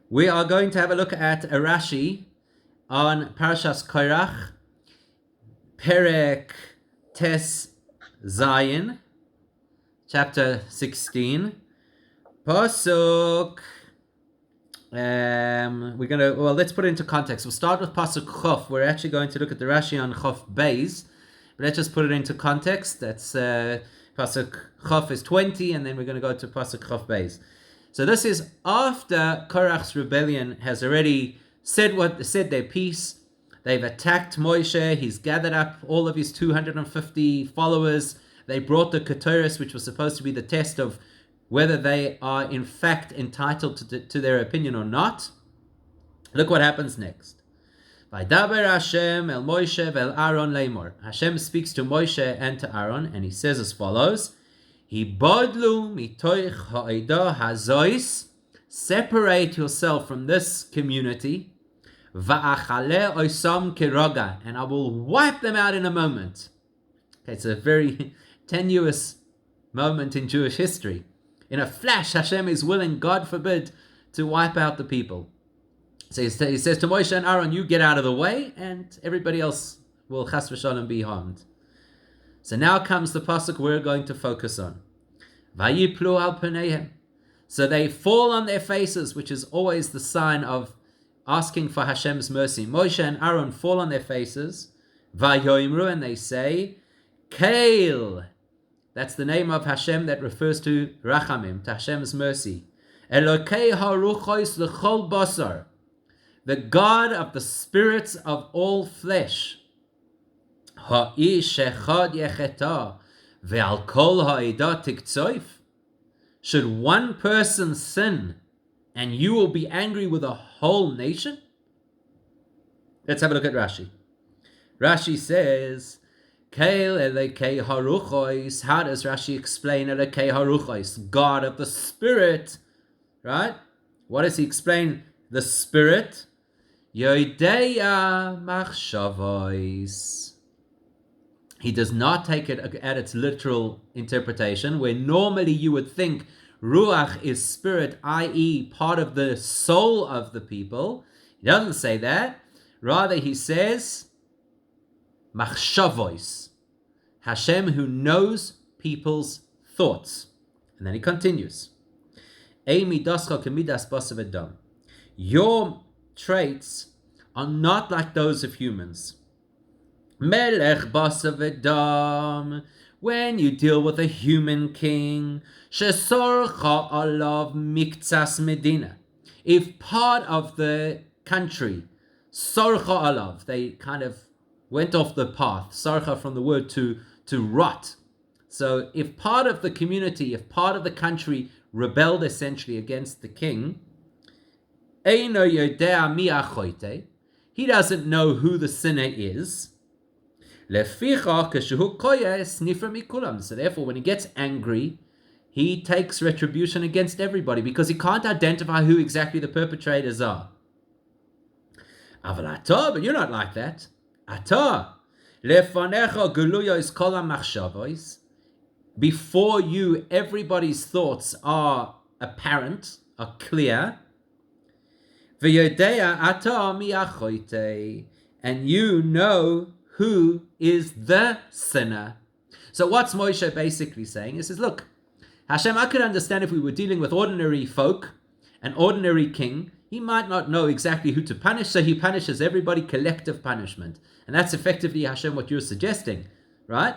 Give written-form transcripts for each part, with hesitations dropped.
We are going to have a look at a Rashi on Parashas Korach, Perek Tes Zayin, chapter 16, Pasuk. Let's put it into context. We'll start with Pasuk Chof. We're actually going to look at the Rashi on Chof Beis, but let's just put it into context. That's Pasuk Chof is 20, and then we're going to go to Pasuk Chof Beis. So this is after Korach's rebellion has already said their piece. They've attacked Moshe. He's gathered up all of his 250 followers. They brought the Keturah, which was supposed to be the test of whether they are in fact entitled to their opinion or not. Look what happens next. Vaydaber Hashem el Moshe vel Aaron leimor. Hashem speaks to Moshe and to Aaron, and he says as follows: Hibodlu mitoich ha'edah hazois. Separate yourself from this community. Va'achale oisam kiroga, and I will wipe them out in a moment. Okay, it's a very tenuous moment in Jewish history. In a flash, Hashem is willing, God forbid, to wipe out the people. So he says to Moshe and Aaron, you get out of the way, and everybody else will chas v'shalom be harmed. So now comes the pasuk we're going to focus on. Vayiplu al paneihem. So they fall on their faces, which is always the sign of asking for Hashem's mercy. Moshe and Aaron fall on their faces. Vayoimru, and they say, Kael. That's the name of Hashem that refers to Rachamim, to Hashem's mercy. Elokei haruchois l'chol basar. The God of the spirits of all flesh. Ha'ish echad yecheta ve'al kol ha'edah tiktsoif. Should one person sin and you will be angry with a whole nation? Let's have a look at Rashi. Rashi says, Kael elekei haruchois. How does Rashi explain elekei haruchois? God of the spirit, right? What does he explain? The spirit. Yodeya machshavois. He does not take it at its literal interpretation, where normally you would think Ruach is spirit, i.e. part of the soul of the people. He doesn't say that. Rather, he says, Machshavois. Hashem who knows people's thoughts. And then he continues. Your traits are not like those of humans. Melech basavedam. When you deal with a human king, shesorcha alav miktsas medina. If part of the country, sorcha alav, they kind of went off the path. Sarcha from the word to rot. So if part of the community, if part of the country rebelled essentially against the king, eino yodea mi achoite, he doesn't know who the sinner is. Leficha keshehu koyes nifra mikulam. So therefore, when he gets angry, he takes retribution against everybody because he can't identify who exactly the perpetrators are. Aval atah, but you're not like that. Atah lefanecha geluyos kol hamachshavos. Before you, everybody's thoughts are apparent, are clear. V'yodea atah mi achoite, and you know who is the sinner. So what's Moshe basically saying? He says, look, Hashem, I could understand if we were dealing with ordinary folk, an ordinary king, he might not know exactly who to punish, so he punishes everybody, collective punishment. And that's effectively, Hashem, what you're suggesting, right?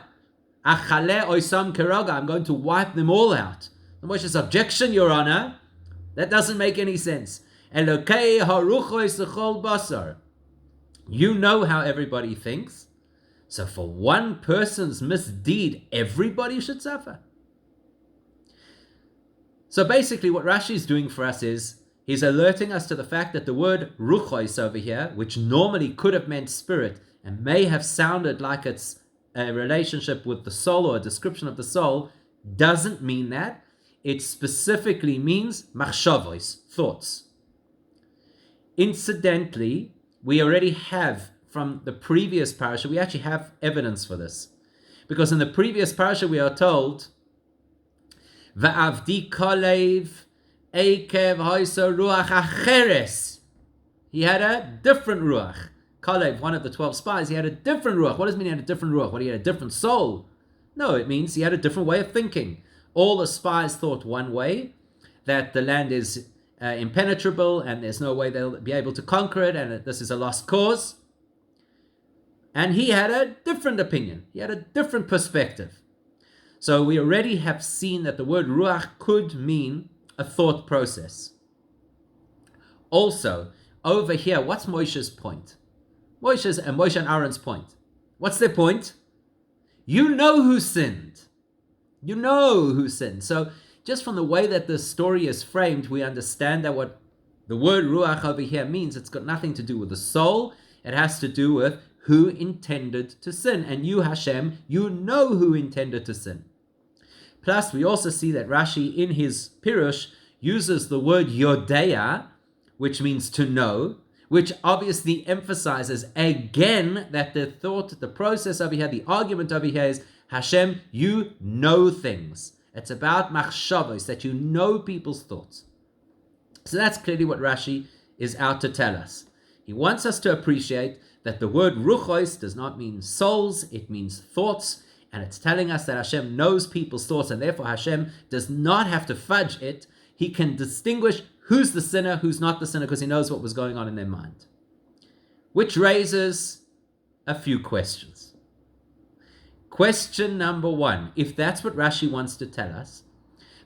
Achale oisam keroga, I'm going to wipe them all out. And Moshe's objection, Your Honor, that doesn't make any sense. Elokei haruchois l'chol basar. You know how everybody thinks. So for one person's misdeed, everybody should suffer. So basically what Rashi is doing for us is, he's alerting us to the fact that the word ruchois over here, which normally could have meant spirit, and may have sounded like it's a relationship with the soul or a description of the soul, doesn't mean that. It specifically means machshavos, thoughts. Incidentally, we already have from the previous parasha, we actually have evidence for this. Because in the previous parasha we are told, Va'avdi kalev Ekev hoiso ruach acheres. He had a different ruach. Kalev, one of the 12 spies, he had a different ruach. What does it mean he had a different ruach? What, he had a different soul? No, it means he had a different way of thinking. All the spies thought one way, that the land is impenetrable and there's no way they'll be able to conquer it and this is a lost cause. And he had a different opinion. He had a different perspective. So we already have seen that the word ruach could mean a thought process. Also, over here, what's Moshe's point? Moshe and Aaron's point. What's their point? You know who sinned. You know who sinned. So just from the way that the story is framed, we understand that what the word ruach over here means, it's got nothing to do with the soul. It has to do with who intended to sin. And you, Hashem, you know who intended to sin. Plus, we also see that Rashi, in his Pirush, uses the word yodea, which means to know, which obviously emphasizes again that the process over here, the argument over here is, Hashem, you know things. It's about machshavos, that you know people's thoughts. So that's clearly what Rashi is out to tell us. He wants us to appreciate that the word ruchos does not mean souls, it means thoughts, and it's telling us that Hashem knows people's thoughts, and therefore Hashem does not have to fudge it. He can distinguish who's the sinner, who's not the sinner, because he knows what was going on in their mind. Which raises a few questions. Question number one, if that's what Rashi wants to tell us,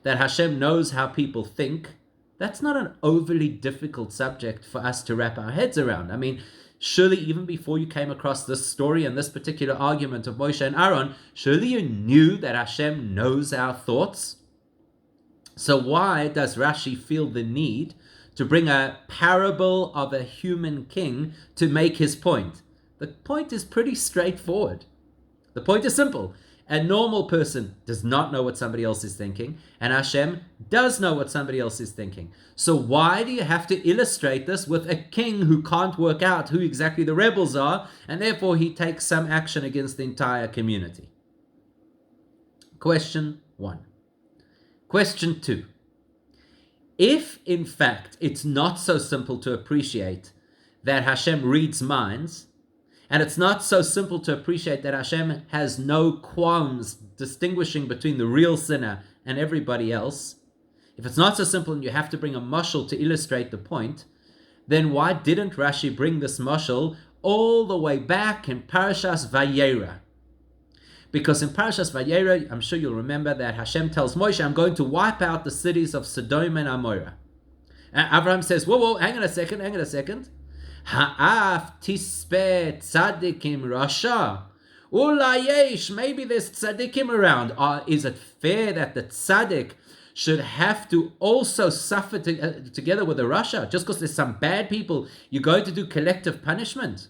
that Hashem knows how people think, that's not an overly difficult subject for us to wrap our heads around. I mean, surely even before you came across this story and this particular argument of Moshe and Aaron, surely you knew that Hashem knows our thoughts. So why does Rashi feel the need to bring a parable of a human king to make his point? The point is pretty straightforward. The point is simple. A normal person does not know what somebody else is thinking, and Hashem does know what somebody else is thinking. So why do you have to illustrate this with a king who can't work out who exactly the rebels are, and therefore he takes some action against the entire community? Question 1. Question 2. If, in fact, it's not so simple to appreciate that Hashem reads minds, and it's not so simple to appreciate that Hashem has no qualms distinguishing between the real sinner and everybody else, if it's not so simple and you have to bring a mashal to illustrate the point, then why didn't Rashi bring this mashal all the way back in Parashas Vayera? Because in Parashas Vayera, I'm sure you'll remember that Hashem tells Moshe, I'm going to wipe out the cities of Sodom and Amorah. And Abraham says, whoa, hang on a second. Ha'af tispe tzadikim rasha. Ulayesh, maybe there's tzadikim around. Is it fair that the tzadik should have to also suffer together with the rasha? Just because there's some bad people, you're going to do collective punishment?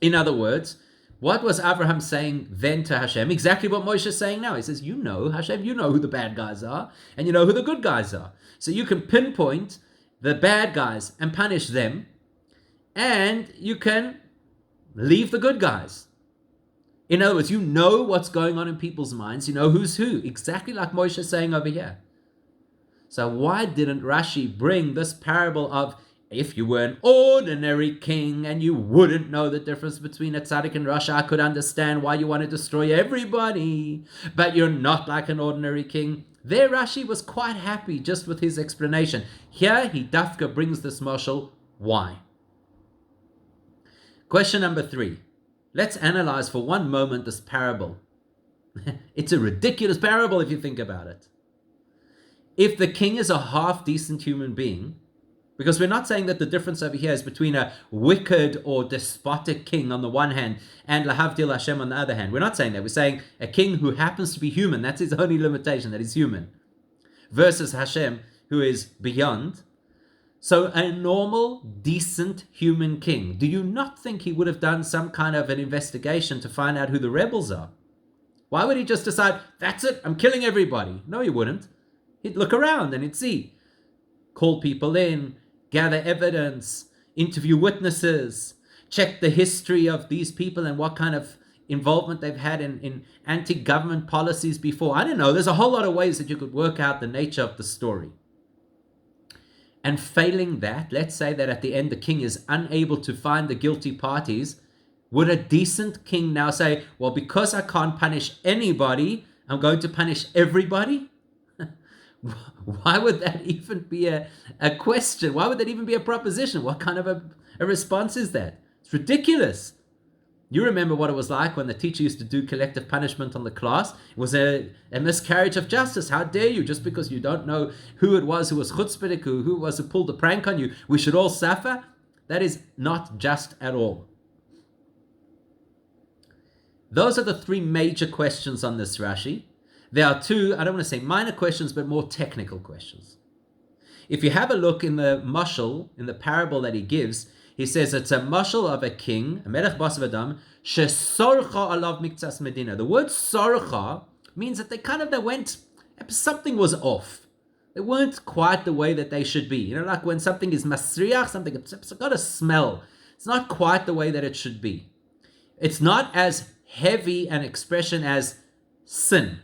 In other words, what was Abraham saying then to Hashem? Exactly what Moshe is saying now. He says, you know, Hashem, you know who the bad guys are, and you know who the good guys are. So you can pinpoint the bad guys and punish them, and you can leave the good guys. In other words, you know what's going on in people's minds. You know who's who. Exactly like Moshe is saying over here. So why didn't Rashi bring this parable of, if you were an ordinary king and you wouldn't know the difference between a tzaddik and rasha, I could understand why you want to destroy everybody. But you're not like an ordinary king. There Rashi was quite happy just with his explanation. Here he dafka brings this mashal. Why? Question number 3. Let's analyze for one moment this parable. It's a ridiculous parable if you think about it. If the king is a half-decent human being, because we're not saying that the difference over here is between a wicked or despotic king on the one hand and lahavdil Hashem on the other hand. We're not saying that. We're saying a king who happens to be human, that's his only limitation, that he's human, versus Hashem, who is beyond. So a normal, decent human king, do you not think he would have done some kind of an investigation to find out who the rebels are? Why would he just decide, that's it, I'm killing everybody? No, he wouldn't. He'd look around and he'd see, call people in, gather evidence, interview witnesses, check the history of these people and what kind of involvement they've had in anti-government policies before. I don't know, there's a whole lot of ways that you could work out the nature of the story. And failing that, let's say that at the end the king is unable to find the guilty parties, would a decent king now say, well, because I can't punish anybody, I'm going to punish everybody? Why would that even be a question? Why would that even be a proposition? What kind of a response is that? It's ridiculous. You remember what it was like when the teacher used to do collective punishment on the class. It was a miscarriage of justice. How dare you, just because you don't know who it was who was chutzpahdik, who was who pulled the prank on you, we should all suffer? That is not just at all. Those are the three major questions on this Rashi. There are two, I don't want to say minor questions, but more technical questions. If you have a look in the mashal, in the parable that he gives, he says it's a mashal of a king, a melech bas v'adam, shesorcha alav miktsas medina. The word sorcha means that they went, something was off. They weren't quite the way that they should be. You know, like when something is masriach, something, it's got a smell. It's not quite the way that it should be. It's not as heavy an expression as sin.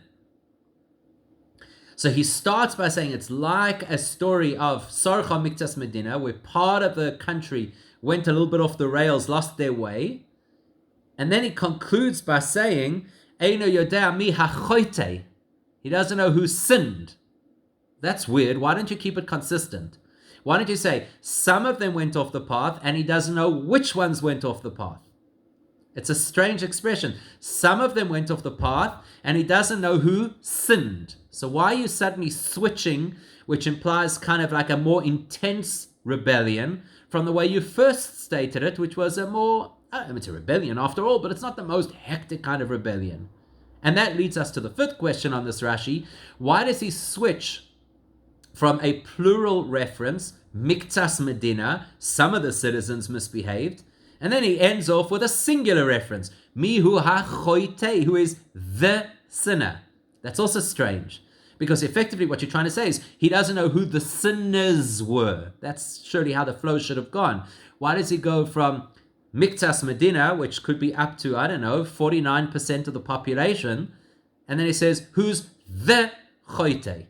So he starts by saying it's like a story of Sorcha Miktas Medina, where part of the country went a little bit off the rails, lost their way. And then he concludes by saying, Eino yodea mi hachoite. He doesn't know who sinned. That's weird. Why don't you keep it consistent? Why don't you say, some of them went off the path, and he doesn't know which ones went off the path? It's a strange expression. Some of them went off the path, and he doesn't know who sinned. So why are you suddenly switching, which implies kind of like a more intense rebellion from the way you first stated it, which was a more, it's a rebellion after all, but it's not the most hectic kind of rebellion. And that leads us to the fifth question on this Rashi. Why does he switch from a plural reference, Miktas Medina, some of the citizens misbehaved, and then he ends off with a singular reference, Mihu HaChoite, who is the sinner. That's also strange, because effectively what you're trying to say is he doesn't know who the sinners were. That's surely how the flow should have gone. Why does he go from Miktas Medina, which could be up to, 49% of the population, and then he says, who's the Choite?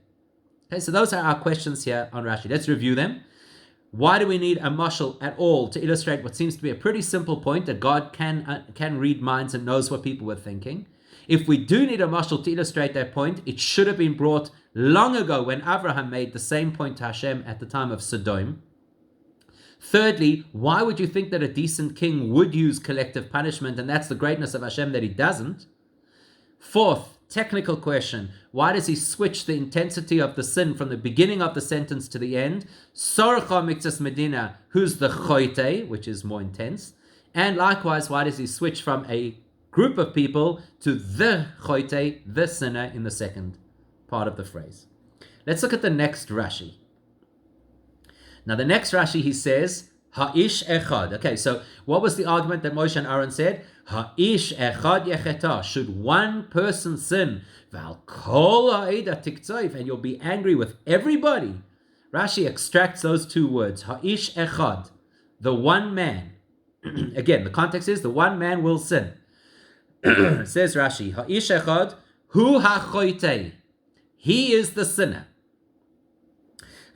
Okay, so those are our questions here on Rashi. Let's review them. Why do we need a mashal at all to illustrate what seems to be a pretty simple point, that God can read minds and knows what people were thinking? If we do need a mashal to illustrate that point, it should have been brought long ago when Abraham made the same point to Hashem at the time of Sodom. Thirdly, why would you think that a decent king would use collective punishment, and that's the greatness of Hashem that he doesn't? Fourth, technical question. Why does he switch the intensity of the sin from the beginning of the sentence to the end? Sorcha Miktas Medina, who's the choite, which is more intense. And likewise, why does he switch from a group of people to the choite, the sinner, in the second part of the phrase? Let's look at the next Rashi. Now the next Rashi, he says, Ha'ish echad. Okay, so what was the argument that Moshe and Aaron said? Ha'ish echad yecheta. Should one person sin, Val kol ha'eda tiktsoif, and you'll be angry with everybody? Rashi extracts those two words, Ha'ish echad, the one man. Again, the context is the one man will sin. Says Rashi, Ha'ish echad hu ha'choitei. He is the sinner.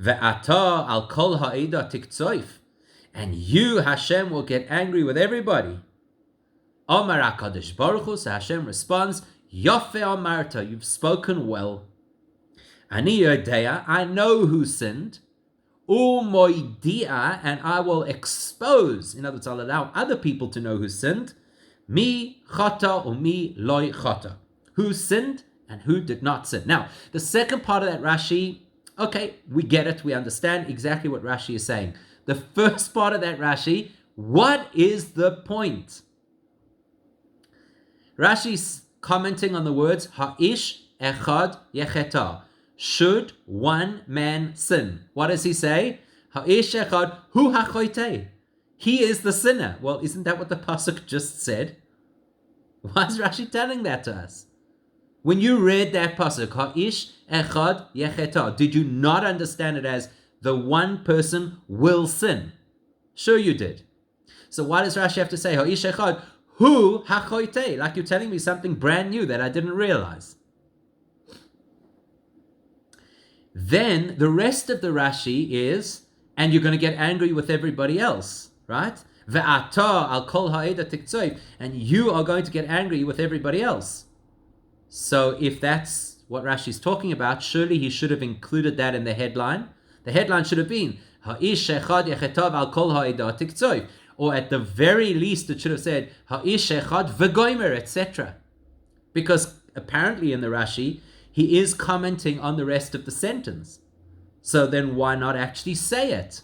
Ve'ata al kol ha'eda tiktsoif. And you, Hashem, will get angry with everybody. Omar HaKadosh Baruch Hu, so Hashem responds, Yofe Omarta, you've spoken well. Ani Yodea, I know who sinned. Umoidia, and I will expose, in other words, I'll allow other people to know who sinned. Mi chata umi loy chata. Who sinned and who did not sin. Now, the second part of that Rashi, okay, we get it, we understand exactly what Rashi is saying. The first part of that Rashi, what is the point? Rashi's commenting on the words, Ha'ish echad yecheta. Should one man sin? What does he say? Ha'ish echad hu hachoite. He is the sinner. Well, isn't that what the pasuk just said? Why is Rashi telling that to us? When you read that pasuk, Ha'ish echad yecheta, did you not understand it as the one person will sin? Sure you did. So why does Rashi have to say, Ha'ish echad hu hachoite? Like you're telling me something brand new that I didn't realize. Then the rest of the Rashi is and you're going to get angry with everybody else, right? Ve'ata al kol ha'eda tiktsoif, and you are going to get angry with everybody else. So if that's what Rashi's talking about, surely he should have included that in the headline. The headline should have been Ha'ish echad yechetav al kol ha'eda tiktsoif, or at the very least it should have said Ha'ish echad v'goimer, etc. Because apparently in the Rashi he is commenting on the rest of the sentence. So then why not actually say it?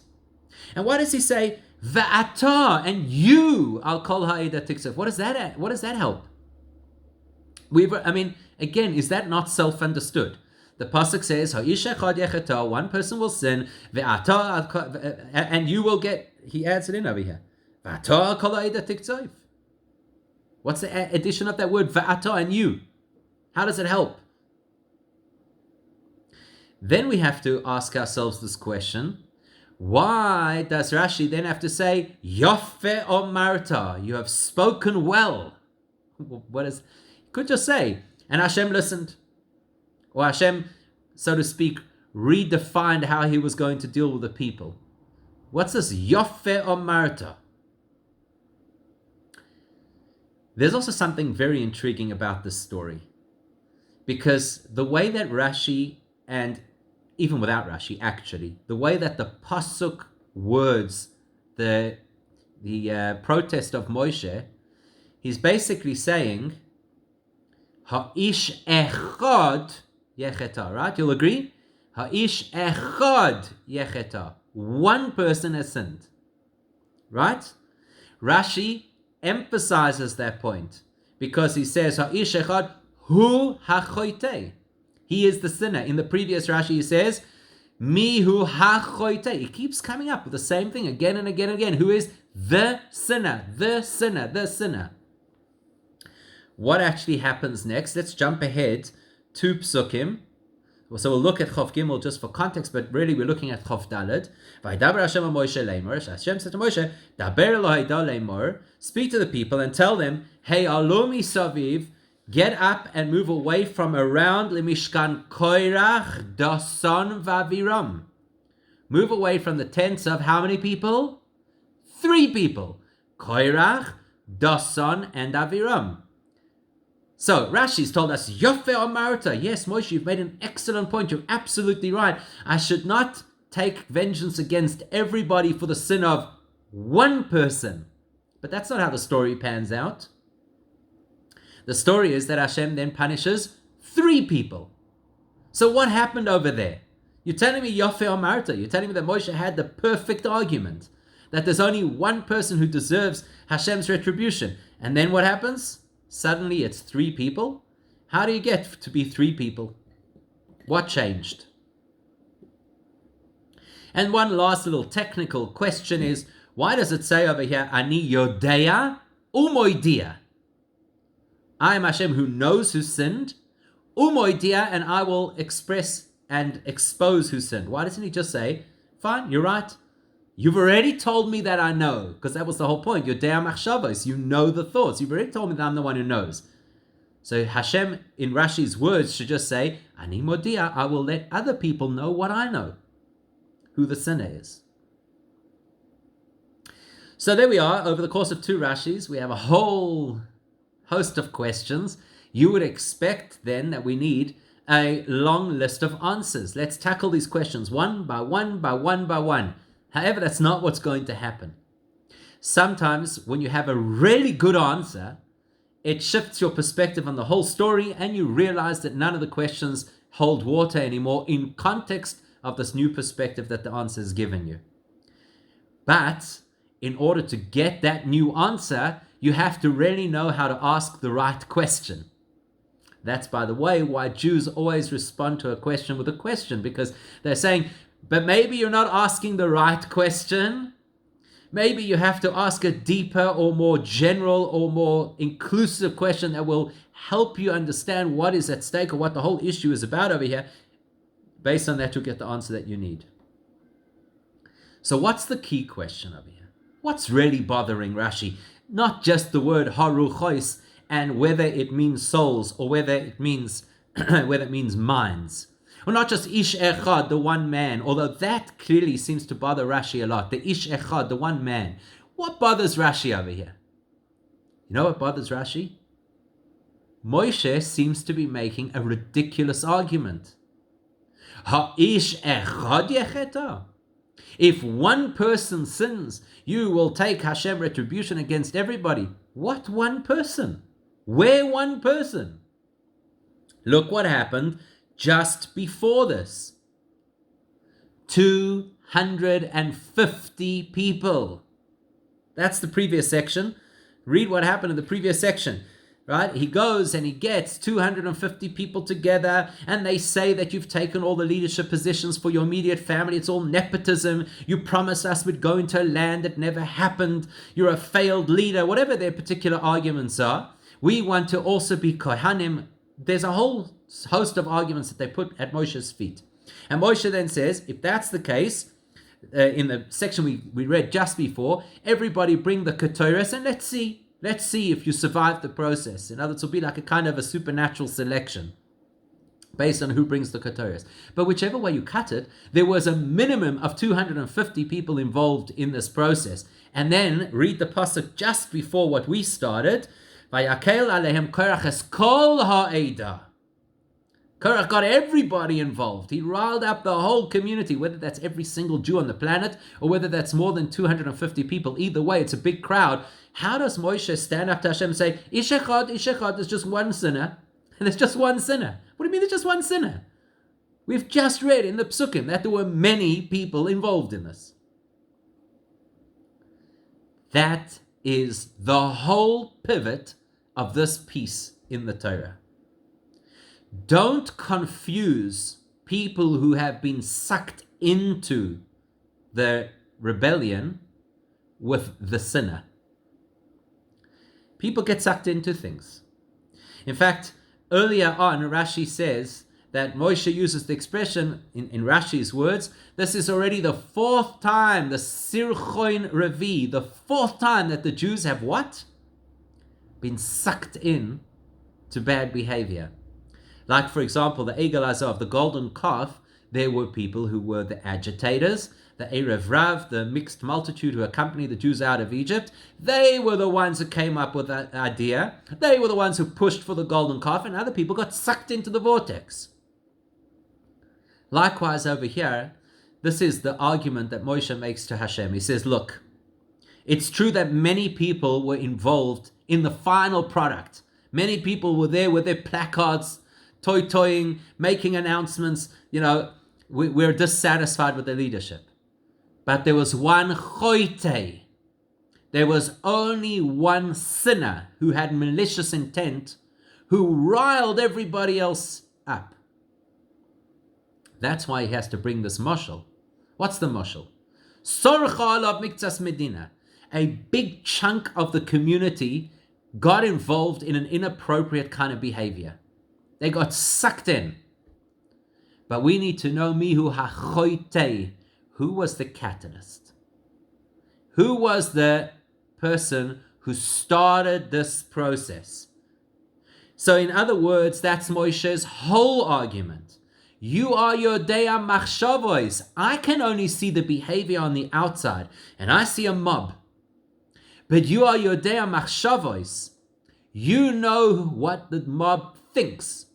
And why does he say Va'ata and you al kol ha'eda tiktsoif? What does that help? Again, is that not self-understood? The pasuk says, "Ha'ish echad yecheta," one person will sin, ve'ata, and you will get. He adds it in over here. Ve'ata al kol ha'eda tiktsoif. What's the addition of that word ve'ata and you? How does it help? Then we have to ask ourselves this question: why does Rashi then have to say Yofe omarta? You have spoken well. What is? Could just say, and Hashem listened. Or Hashem, so to speak, redefined how he was going to deal with the people. What's this Yofe omarta? There's also something very intriguing about this story. Because the way that Rashi, and even without Rashi actually, the way that the pasuk words the protest of Moshe, he's basically saying, Ha'ish echad yecheta, right? You'll agree? Ha'ish echad yecheta. One person has sinned. Right? Rashi emphasizes that point because he says, Ha'ish echad hu hachoite. He is the sinner. In the previous Rashi he says, Mi hu hachoite. He keeps coming up with the same thing again and again and again. Who is the sinner? The sinner. The sinner. What actually happens next? Let's jump ahead to Psukim. So we'll look at Chof Gimel just for context, but really we're looking at Chof Daled. Vaydaber Hashem Moshe leimor. Hashem said to Moshe, Daber Elohai da leimor. Speak to the people and tell them, Hey alumi saviv, get up and move away from around Lemishkan Korach, Dasan Vaviram. Move away from the tents of how many people? 3 people. Korach, Dasan, and Aviram. So Rashi's told us, Yofe Omarta. Yes, Moshe, you've made an excellent point. You're absolutely right. I should not take vengeance against everybody for the sin of one person. But that's not how the story pans out. The story is that Hashem then punishes 3 people. So what happened over there? You're telling me Yofe Omarta. You're telling me that Moshe had the perfect argument, that there's only one person who deserves Hashem's retribution. And then what happens? Suddenly it's 3 people? How do you get to be 3 people? What changed? And one last little technical question is, why does it say over here, Ani Yodea Umoidia? I am Hashem who knows who sinned, Umoidia, and I will express and expose who sinned. Why doesn't he just say, fine, you're right. You've already told me that I know, because that was the whole point. You're Dea Machshavos, you know the thoughts. You've already told me that I'm the one who knows. So Hashem, in Rashi's words, should just say, Ani Modia, I will let other people know what I know, who the sinner is. So there we are. Over the course of 2 Rashis, we have a whole host of questions. You would expect then that we need a long list of answers. Let's tackle these questions one by one by one by one. However, that's not what's going to happen. Sometimes when you have a really good answer, it shifts your perspective on the whole story and you realize that none of the questions hold water anymore in context of this new perspective that the answer has given you. But in order to get that new answer, you have to really know how to ask the right question. That's, by the way, why Jews always respond to a question with a question, because they're saying, but maybe you're not asking the right question. Maybe you have to ask a deeper or more general or more inclusive question that will help you understand what is at stake or what the whole issue is about over here. Based on that, you'll get the answer that you need. So what's the key question over here? What's really bothering Rashi? Not just the word haruchos and whether it means souls or whether it means minds. Or not just ish echad, the one man, although that clearly seems to bother Rashi a lot. The ish echad, the one man. What bothers Rashi over here? You know what bothers Rashi? Moshe seems to be making a ridiculous argument. Ha-ish echad yecheta. If one person sins, you will take Hashem retribution against everybody. What one person? Where one person? Look what happened just before this. 250 people. That's the previous section. Read what happened in the previous section. Right? He goes and he gets 250 people together, and they say that you've taken all the leadership positions for your immediate family. It's all nepotism. You promised us we'd go into a land that never happened. You're a failed leader. Whatever their particular arguments are, we want to also be kohanim. There's a whole host of arguments that they put at Moshe's feet. And Moshe then says, if that's the case, in the section we read just before, everybody bring the ketores and let's see if you survive the process. In other words, it'll be like a kind of a supernatural selection based on who brings the ketores. But whichever way you cut it, there was a minimum of 250 people involved in this process. And then read the pasuk just before what we started. Vayakel alehem Korach es kol ha'eda. Korach got everybody involved. He riled up the whole community, whether that's every single Jew on the planet or whether that's more than 250 people. Either way, it's a big crowd. How does Moshe stand up to Hashem and say, Ish echad, there's just one sinner, and there's just one sinner? What do you mean there's just one sinner? We've just read in the Psukim that there were many people involved in this. That is the whole pivot of this piece in the Torah. Don't confuse people who have been sucked into the rebellion with the sinner. People get sucked into things. In fact, earlier on, Rashi says that Moshe uses the expression, in Rashi's words, this is already the fourth time, the Sirchoin Revi, the fourth time that the Jews have what? Been sucked in to bad behavior. Like, for example, the Egel Azov, the golden calf, there were people who were the agitators, the Erev Rav, the mixed multitude who accompanied the Jews out of Egypt. They were the ones who came up with that idea. They were the ones who pushed for the golden calf, and other people got sucked into the vortex. Likewise over here, this is the argument that Moshe makes to Hashem. He says, look, it's true that many people were involved in the final product. Many people were there with their placards, toying, making announcements, we're dissatisfied with the leadership. But there was one choite. There was only one sinner who had malicious intent, who riled everybody else up. That's why he has to bring this mashal. What's the mashal? Sorcha alav miktsas medina. A big chunk of the community got involved in an inappropriate kind of behavior. They got sucked in. But we need to know mihu hachoite. Who was the catalyst? Who was the person who started this process? So in other words, that's Moshe's whole argument. You are Yodea Machshavos. I can only see the behavior on the outside, and I see a mob. But you are Yodea Machshavos. You know what the mob thinks.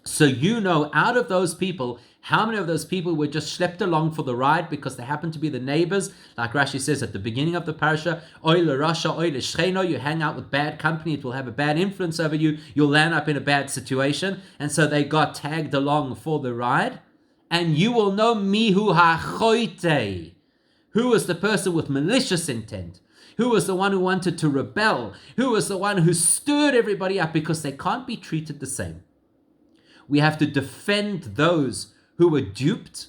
So you know out of those people, how many of those people were just schlepped along for the ride because they happen to be the neighbors? Like Rashi says at the beginning of the parasha, Oy l'rasha, oy l'shcheno, you hang out with bad company, it will have a bad influence over you, you'll land up in a bad situation. And so they got tagged along for the ride. And you will know mihu hachoite. Who was the person with malicious intent? Who was the one who wanted to rebel? Who was the one who stirred everybody up? Because they can't be treated the same. We have to defend those who were duped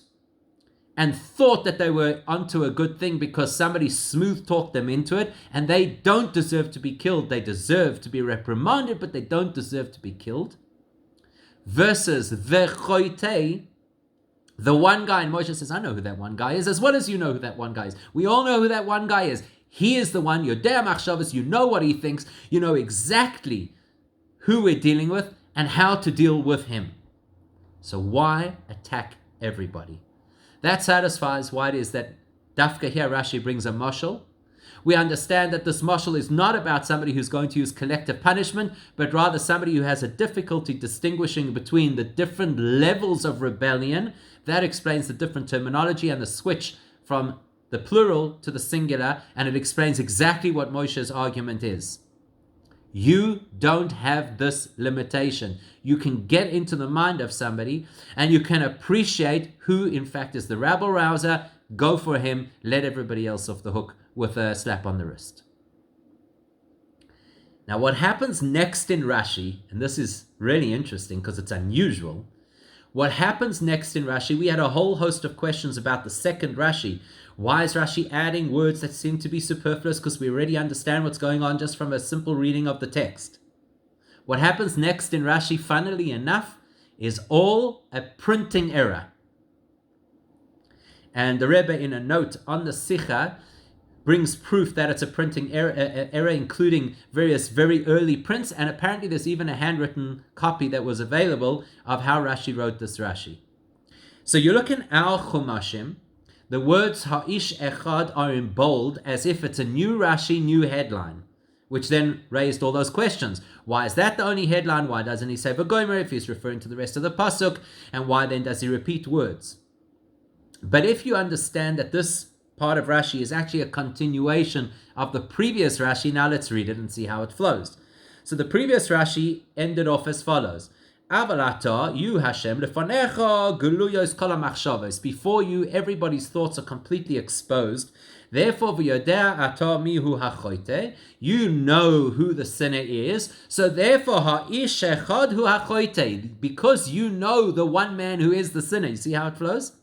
and thought that they were onto a good thing because somebody smooth talked them into it, and they don't deserve to be killed. They deserve to be reprimanded, but they don't deserve to be killed. Versus the choite, the one guy, and Moshe says, I know who that one guy is, as well as you know who that one guy is. We all know who that one guy is. He is the one, Yodea Machshavos, you know what he thinks, you know exactly who we're dealing with and how to deal with him. So why attack everybody? That satisfies why it is that Dafka here Rashi brings a mashal. We understand that this mashal is not about somebody who's going to use collective punishment, but rather somebody who has a difficulty distinguishing between the different levels of rebellion. That explains the different terminology and the switch from the plural to the singular, and it explains exactly what Moshe's argument is. You don't have this limitation. You can get into the mind of somebody and you can appreciate who in fact is the rabble rouser, go for him, let everybody else off the hook with a slap on the wrist. Now what happens next in Rashi, and this is really interesting because it's unusual, what happens next in Rashi, we had a whole host of questions about the second Rashi. Why is Rashi adding words that seem to be superfluous? Because we already understand what's going on just from a simple reading of the text. What happens next in Rashi, funnily enough, is all a printing error. And the Rebbe, in a note on the Sikha, brings proof that it's a printing error, including various very early prints, and apparently there's even a handwritten copy that was available of how Rashi wrote this Rashi. So you look in our Chumashim, the words Ha'ish Echad are in bold as if it's a new Rashi, new headline, which then raised all those questions. Why is that the only headline? Why doesn't he say V'gomer if he's referring to the rest of the Pasuk? And why then does he repeat words? But if you understand that this part of Rashi is actually a continuation of the previous Rashi, now let's read it and see how it flows. So the previous Rashi ended off as follows. Avalata, you Hashem, lefanecha guluyos kol hamachshavos. Before you, everybody's thoughts are completely exposed. Therefore, v'yodea ata mihu hachoite. You know who the sinner is. So therefore, ha'ish echad hu hachoite. Because you know the one man who is the sinner. You see how it flows?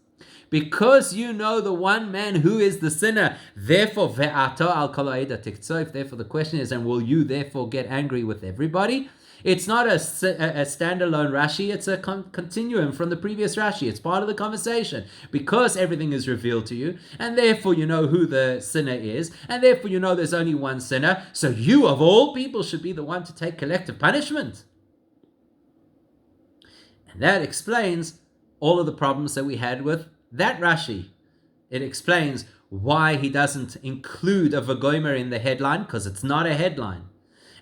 Because you know the one man who is the sinner, therefore ve'ata al kol ha'eda tiktsof. Therefore, the question is, and will you therefore get angry with everybody? It's not a standalone Rashi, it's a continuum from the previous Rashi. It's part of the conversation. Because everything is revealed to you, and therefore you know who the sinner is, and therefore you know there's only one sinner, so you of all people should be the one to take collective punishment. And that explains all of the problems that we had with that Rashi. It explains why he doesn't include a V'gomer in the headline, because it's not a headline.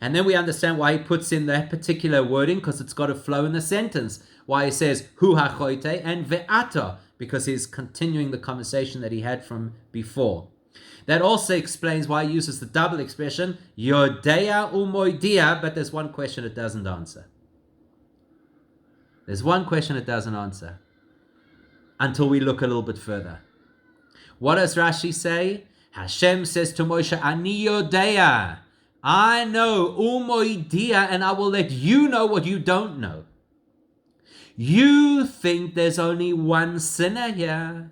And then we understand why he puts in that particular wording, because it's got to flow in the sentence. Why he says hu hachoite and ve'ata, because he's continuing the conversation that he had from before. That also explains why he uses the double expression yodea umoidia, but there's one question it doesn't answer. There's one question it doesn't answer until we look a little bit further. What does Rashi say? Hashem says to Moshe, Ani yodea. I know, umoidia, and I will let you know what you don't know. You think there's only one sinner here.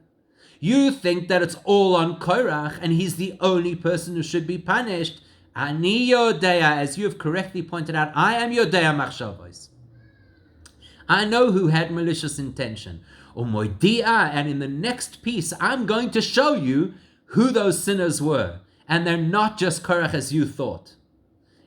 You think that it's all on Korach, and he's the only person who should be punished. Ani yodea, as you have correctly pointed out, I am yodea machshavos. I know who had malicious intention. Umoidia, and in the next piece, I'm going to show you who those sinners were. And they're not just Korach as you thought.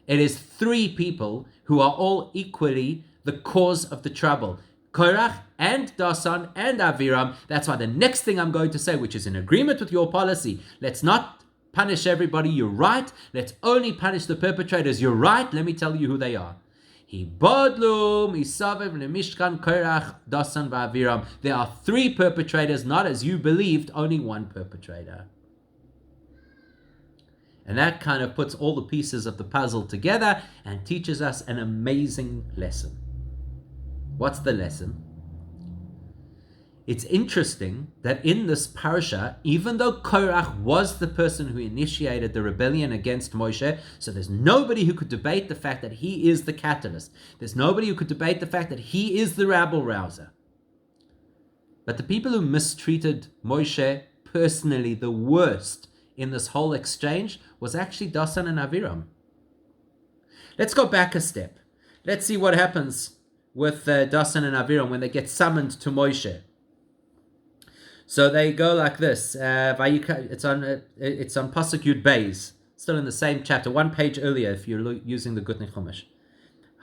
It is three people who are all equally the cause of the trouble. Korach and Dasan and Aviram. That's why the next thing I'm going to say, which is in agreement with your policy, let's not punish everybody, you're right. Let's only punish the perpetrators, you're right. Let me tell you who they are. There are three perpetrators, not as you believed, only one perpetrator. And that kind of puts all the pieces of the puzzle together and teaches us an amazing lesson. What's the lesson? It's interesting that in this parasha, even though Korach was the person who initiated the rebellion against Moshe, so there's nobody who could debate the fact that he is the catalyst. There's nobody who could debate the fact that he is the rabble rouser. But the people who mistreated Moshe personally the worst in this whole exchange was actually Dasan and Aviram. Let's go back a step. Let's see what happens with Dasan and Aviram when they get summoned to Moshe. So they go like this. It's on Pasuk Yud Beis, still in the same chapter, one page earlier if you're using the Gutni Chumash,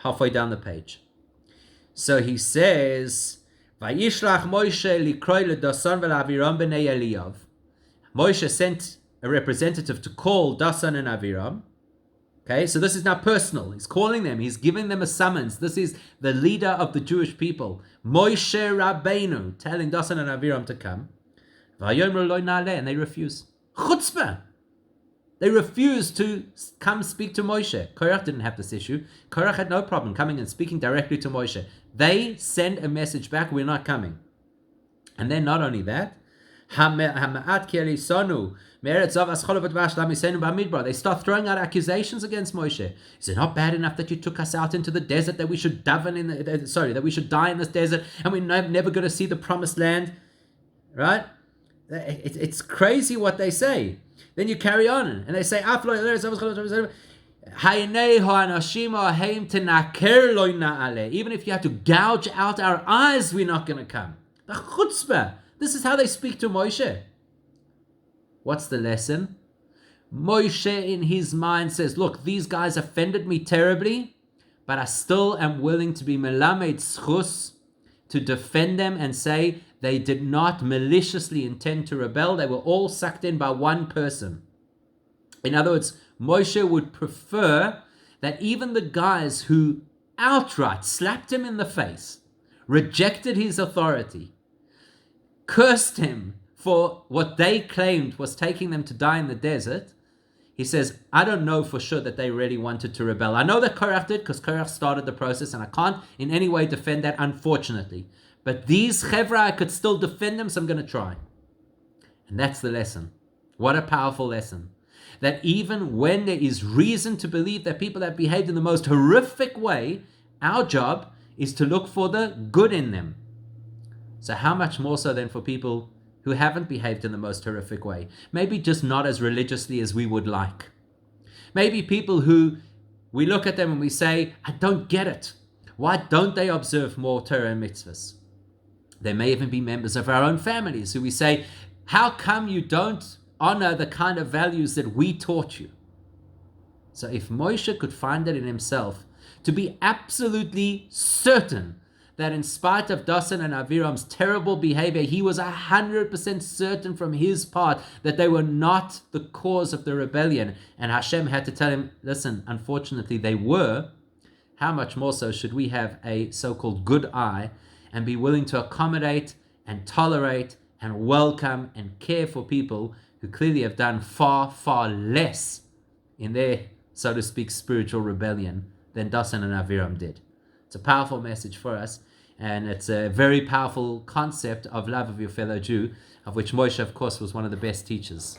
halfway down the page. So he says, Vayishlach Moshe likroi leDasan veLaviram b'nei Eliyav. Moshe sent a representative to call Dasan and Aviram. Okay, so this is now personal. He's calling them. He's giving them a summons. This is the leader of the Jewish people, Moshe Rabbeinu, telling Dasan and Aviram to come. And they refuse. Chutzpah. They refused to come speak to Moshe. Korach didn't have this issue. Korach had no problem coming and speaking directly to Moshe. They send a message back, we're not coming. And then not only that, they start throwing out accusations against Moshe. Is it not bad enough that you took us out into the desert, that we should that we should die in this desert, and we're never going to see the promised land? Right? It's crazy what they say. Then you carry on, and they say, even if you have to gouge out our eyes, we're not going to come. The chutzpah. This is how they speak to Moshe. What's the lesson? Moshe in his mind says, look, these guys offended me terribly, but I still am willing to be melamed zchus, to defend them and say they did not maliciously intend to rebel. They were all sucked in by one person. In other words, Moshe would prefer that even the guys who outright slapped him in the face, rejected his authority, cursed him for what they claimed was taking them to die in the desert, he says, I don't know for sure that they really wanted to rebel. I know that Korach did, because Korach started the process, and I can't in any way defend that, unfortunately. But these chevra, I could still defend them, so I'm going to try. And that's the lesson. What a powerful lesson. That even when there is reason to believe that people have behaved in the most horrific way, our job is to look for the good in them. So how much more so than for people who haven't behaved in the most horrific way? Maybe just not as religiously as we would like. Maybe people who we look at them and we say, I don't get it. Why don't they observe more Torah and mitzvahs? They may even be members of our own families who we say, how come you don't honor the kind of values that we taught you? So if Moshe could find it in himself to be absolutely certain that in spite of Dasan and Aviram's terrible behavior, he was 100% certain from his part that they were not the cause of the rebellion, and Hashem had to tell him, listen, unfortunately they were, how much more so should we have a so-called good eye and be willing to accommodate and tolerate and welcome and care for people who clearly have done far, far less in their, so to speak, spiritual rebellion than Dasan and Aviram did. It's a powerful message for us, and it's a very powerful concept of love of your fellow Jew, of which Moshe, of course, was one of the best teachers.